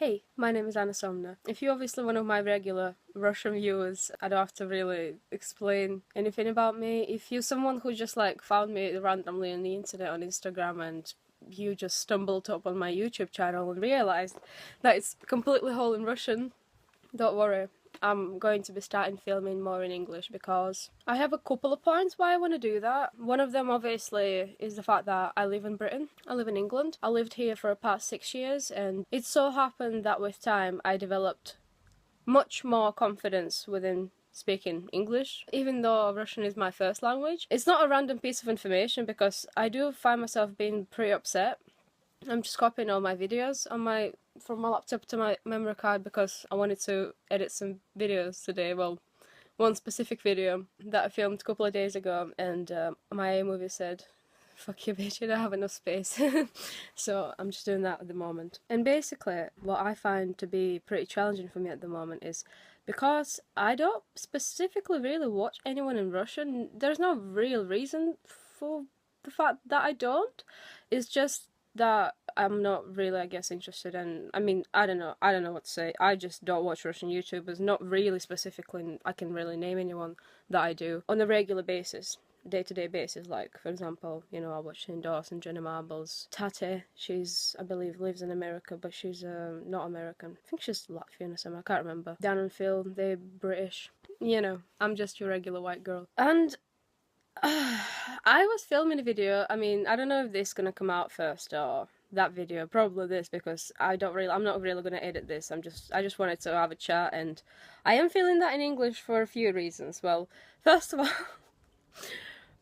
Hey, my name is Somna. If you're obviously one of my regular Russian viewers, I don't have to really explain anything about me. If you're someone who just like found me randomly on the internet on Instagram and you just stumbled up on my YouTube channel and realised that it's completely whole in Russian, don't worry. I'm going to be starting filming more in English because I have a couple of points why I want to do that. One of them obviously is the fact that I live in Britain. I live in England. I lived here for the past 6 years, and it so happened that with time I developed much more confidence within speaking English, even though Russian is my first language. It's not a random piece of information because I do find myself being pretty upset. I'm just copying all my videos on from my laptop to my memory card because I wanted to edit some videos today. Well, one specific video that I filmed a couple of days ago, and my iMovie said, "Fuck you, bitch, you don't have enough space." So I'm just doing that at the moment. And basically, what I find to be pretty challenging for me at the moment is because I don't specifically really watch anyone in Russian. There's no real reason for the fact that I don't. It's just that I'm not really, I guess, interested in. I mean, I don't know what to say. I just don't watch Russian YouTubers. Not really specifically. I can really name anyone that I do on a regular basis, day-to-day basis. Like, for example, you know, I watch Indos and Jenna Marbles. Tate, she's, I believe, lives in America, but she's not American. I think she's Latvian or something. I can't remember. Dan and Phil, they're British. You know, I'm just your regular white girl. And I was filming a video. I mean, I don't know if this is gonna come out first or that video. Probably this, because I'm not really gonna edit this. I just wanted to have a chat, and I am feeling that in English for a few reasons. Well, first of all,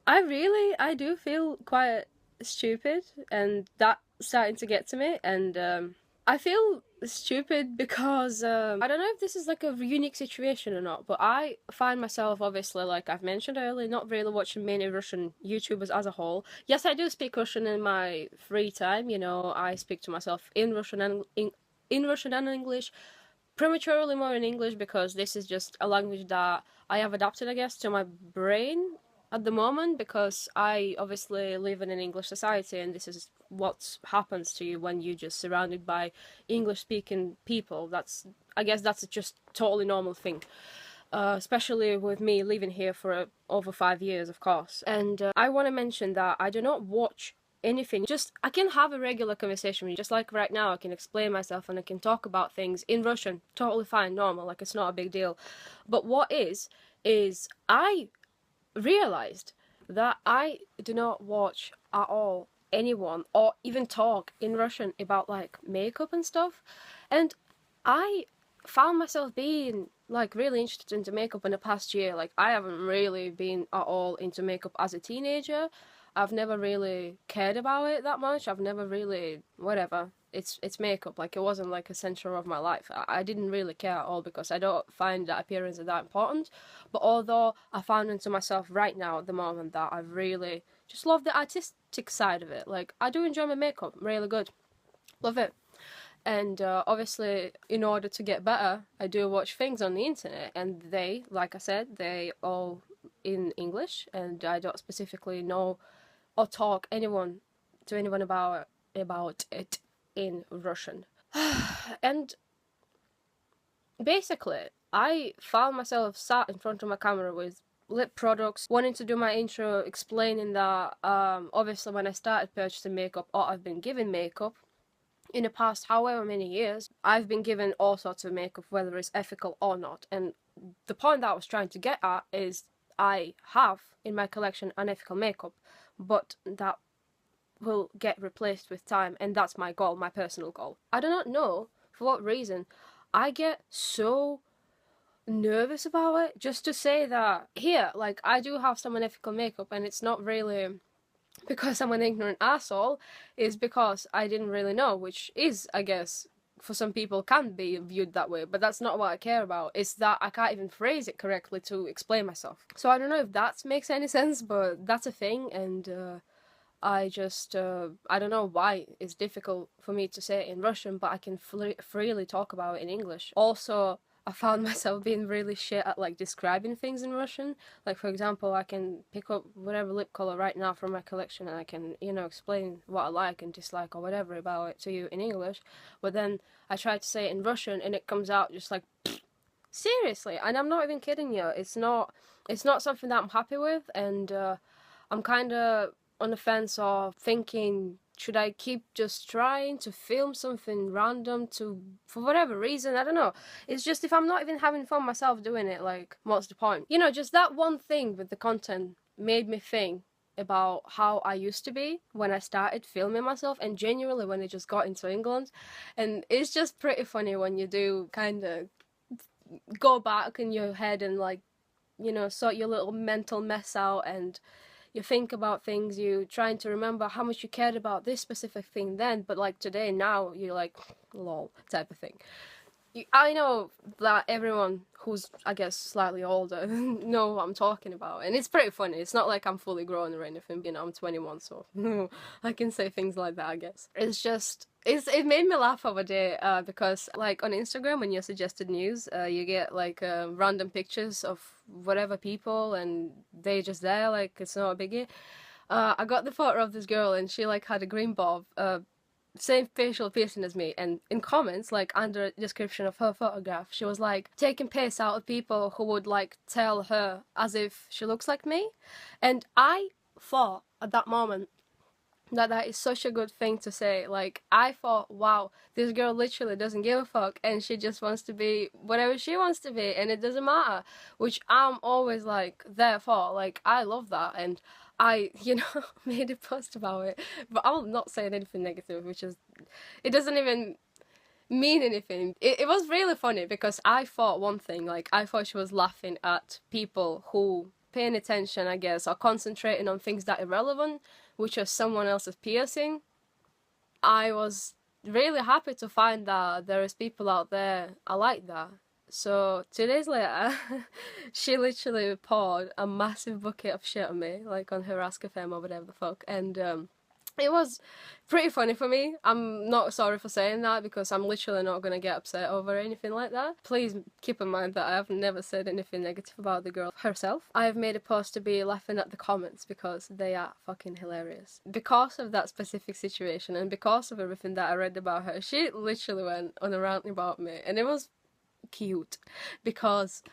I do feel quite stupid, and that's starting to get to me, and I feel stupid because I don't know if this is like a unique situation or not, but I find myself, obviously, like I've mentioned earlier, not really watching many Russian YouTubers as a whole. Yes, I do speak Russian in my free time. You know, I speak to myself in Russian and in Russian and English. Prematurely more in English because this is just a language that I have adapted, I guess, to my brain at the moment, because I obviously live in an English society, and this is what happens to you when you're just surrounded by English speaking people. I guess that's just totally normal thing, especially with me living here for over 5 years, of course. And I want to mention that I do not watch anything. Just, I can have a regular conversation with you, just like right now. I can explain myself and I can talk about things in Russian, totally fine, normal, like it's not a big deal. But what is I realized that I do not watch at all anyone or even talk in Russian about like makeup and stuff, and I found myself being like really interested into makeup in the past year. Like, I haven't really been at all into makeup as a teenager. I've never really cared about it that much. I've never really, whatever, it's makeup. Like, it wasn't like a center of my life. I didn't really care at all because I don't find that appearance that important. But although I found into myself right now at the moment that I really just love the artistic side of it. Like, I do enjoy my makeup, really good, love it. And obviously, in order to get better, I do watch things on the internet, and they, like I said, they all in English, and I don't specifically know or talk to anyone about it in Russian. And basically, I found myself sat in front of my camera with lip products, wanting to do my intro, explaining that obviously when I started purchasing makeup, or I've been given makeup in the past however many years, I've been given all sorts of makeup, whether it's ethical or not. And the point that I was trying to get at is I have in my collection unethical makeup, but that will get replaced with time, and that's my goal, my personal goal. I do not know for what reason I get so nervous about it, just to say that here, like, I do have some unethical makeup, and it's not really because I'm an ignorant asshole, is because I didn't really know, which is, I guess, for some people can be viewed that way, but that's not what I care about. It's that I can't even phrase it correctly to explain myself. So I don't know if that makes any sense, but that's a thing, and I don't know why it's difficult for me to say it in Russian, but I can freely talk about it in English. Also, I found myself being really shit at like describing things in Russian. Like for example, I can pick up whatever lip color right now from my collection and I can, you know, explain what I like and dislike or whatever about it to you in English, but then I try to say it in Russian and it comes out just like seriously, and I'm not even kidding you. It's not something that I'm happy with, and I'm kind of on the fence of thinking, should I keep just trying to film something random for whatever reason? I don't know. It's just if I'm not even having fun myself doing it, like, what's the point? You know, just that one thing with the content made me think about how I used to be when I started filming myself, and genuinely when I just got into England. And it's just pretty funny when you do kind of go back in your head and, like, you know, sort your little mental mess out, and you think about things, you trying to remember how much you cared about this specific thing then, but like today, now, you're like, lol, type of thing. I know that everyone who's, I guess, slightly older know what I'm talking about, and it's pretty funny. It's not like I'm fully grown or anything, you know, I'm 21, so I can say things like that, I guess. It's just, it made me laugh over day, because, like, on Instagram, when you're suggested news, you get, like, random pictures of whatever people, and they're just there, like, it's not a biggie. I got the photo of this girl, and she, like, had a green bob, same facial piercing as me, and in comments, like under a description of her photograph, she was like taking piss out of people who would like tell her as if she looks like me. And I thought at that moment that is such a good thing to say. Like, I thought, wow, this girl literally doesn't give a fuck and she just wants to be whatever she wants to be and it doesn't matter, which I'm always like there for. Like, I love that, and I, you know, made a post about it, but I'm not saying anything negative, which is, it doesn't even mean anything. It was really funny because I thought one thing, like, I thought she was laughing at people who paying attention, I guess, or concentrating on things that are irrelevant, which was someone else's piercing. I was really happy to find that there is people out there are like that. So 2 days later, she literally poured a massive bucket of shit on me, like on her Ask FM or whatever the fuck, and it was pretty funny for me. I'm not sorry for saying that because I'm literally not gonna get upset over anything like that. Please keep in mind that I have never said anything negative about the girl herself. I have made a post to be laughing at the comments because they are fucking hilarious. Because of that specific situation and because of everything that I read about her, she literally went on a rant about me, and it was cute because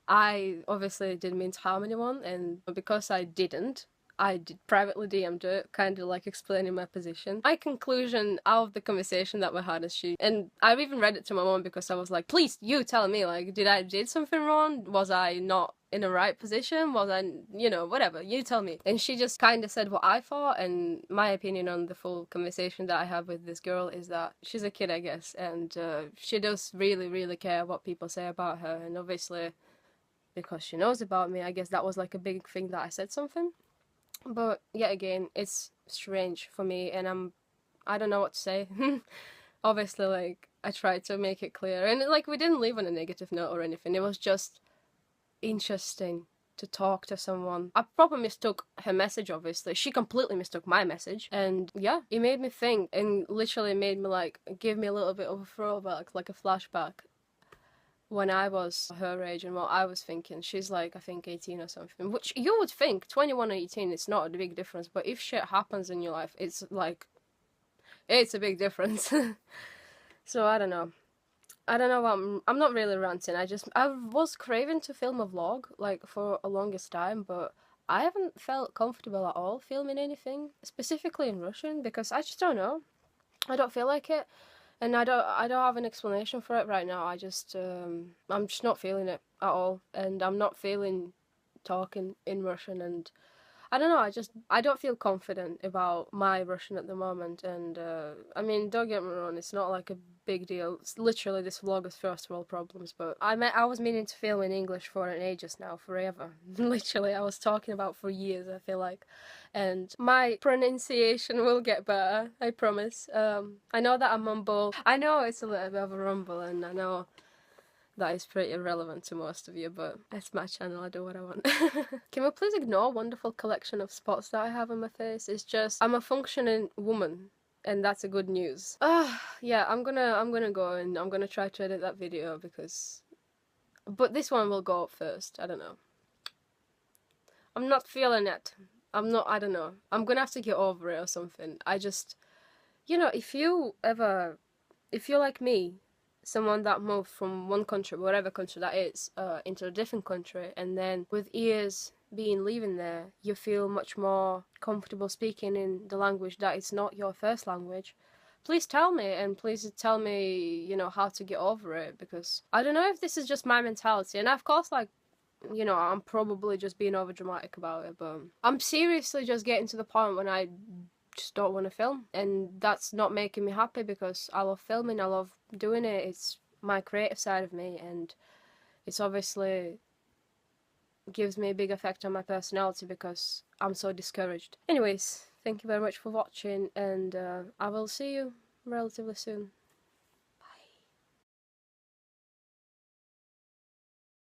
I obviously didn't mean to harm anyone, and because I didn't, I did privately DM'd her, kind of like explaining my position. My conclusion out of the conversation that we had is and I've even read it to my mom because I was like, please, you tell me, like, did something wrong? Was I not in the right position? Was I, you know, whatever, you tell me. And she just kind of said what I thought, and my opinion on the full conversation that I have with this girl is that she's a kid, I guess, and she does really, really care what people say about her, and obviously, because she knows about me, I guess that was like a big thing that I said something. But yet again, it's strange for me, and I don't know what to say. Obviously, like, I tried to make it clear, and like, we didn't leave on a negative note or anything. It was just interesting to talk to someone. I probably mistook her message, obviously. She completely mistook my message, and yeah, it made me think, and literally made me, like, give me a little bit of a throwback, like a flashback when I was her age and what I was thinking. She's like, I think 18 or something, which you would think 21 or 18, it's not a big difference, but if shit happens in your life, it's like, it's a big difference. So I don't know what I'm not really ranting. I was craving to film a vlog, like, for a longest time, but I haven't felt comfortable at all filming anything, specifically in Russian, because I just don't know. I don't feel like it. And I don't have an explanation for it right now. I'm just not feeling it at all, and I'm not feeling talking in Russian, and I don't know, I don't feel confident about my Russian at the moment, and I mean, don't get me wrong, it's not like a big deal. It's literally, this vlog is first world problems, but I was meaning to film in English for an ages now, forever. Literally, I was talking about for years, I feel like, and my pronunciation will get better, I promise. I know that I mumble. I know it's a little bit of a rumble, and I know that is pretty irrelevant to most of you, but it's my channel, I do what I want. Can we please ignore wonderful collection of spots that I have on my face? It's just, I'm a functioning woman, and that's a good news. Yeah, I'm gonna go and I'm gonna try to edit that video because But this one will go up first. I don't know. I'm not feeling it. I don't know. I'm gonna have to get over it or something. I just, you know, if you're like me, someone that moved from one country, whatever country that is, into a different country, and then with years being living there, you feel much more comfortable speaking in the language that is not your first language, please tell me, and please tell me, you know, how to get over it, because I don't know if this is just my mentality, and of course, like, you know, I'm probably just being over dramatic about it, but I'm seriously just getting to the point when I just don't want to film, and that's not making me happy, because I love filming, I love doing it, it's my creative side of me, and it's obviously gives me a big effect on my personality because I'm so discouraged. Anyways, thank you very much for watching, and I will see you relatively soon.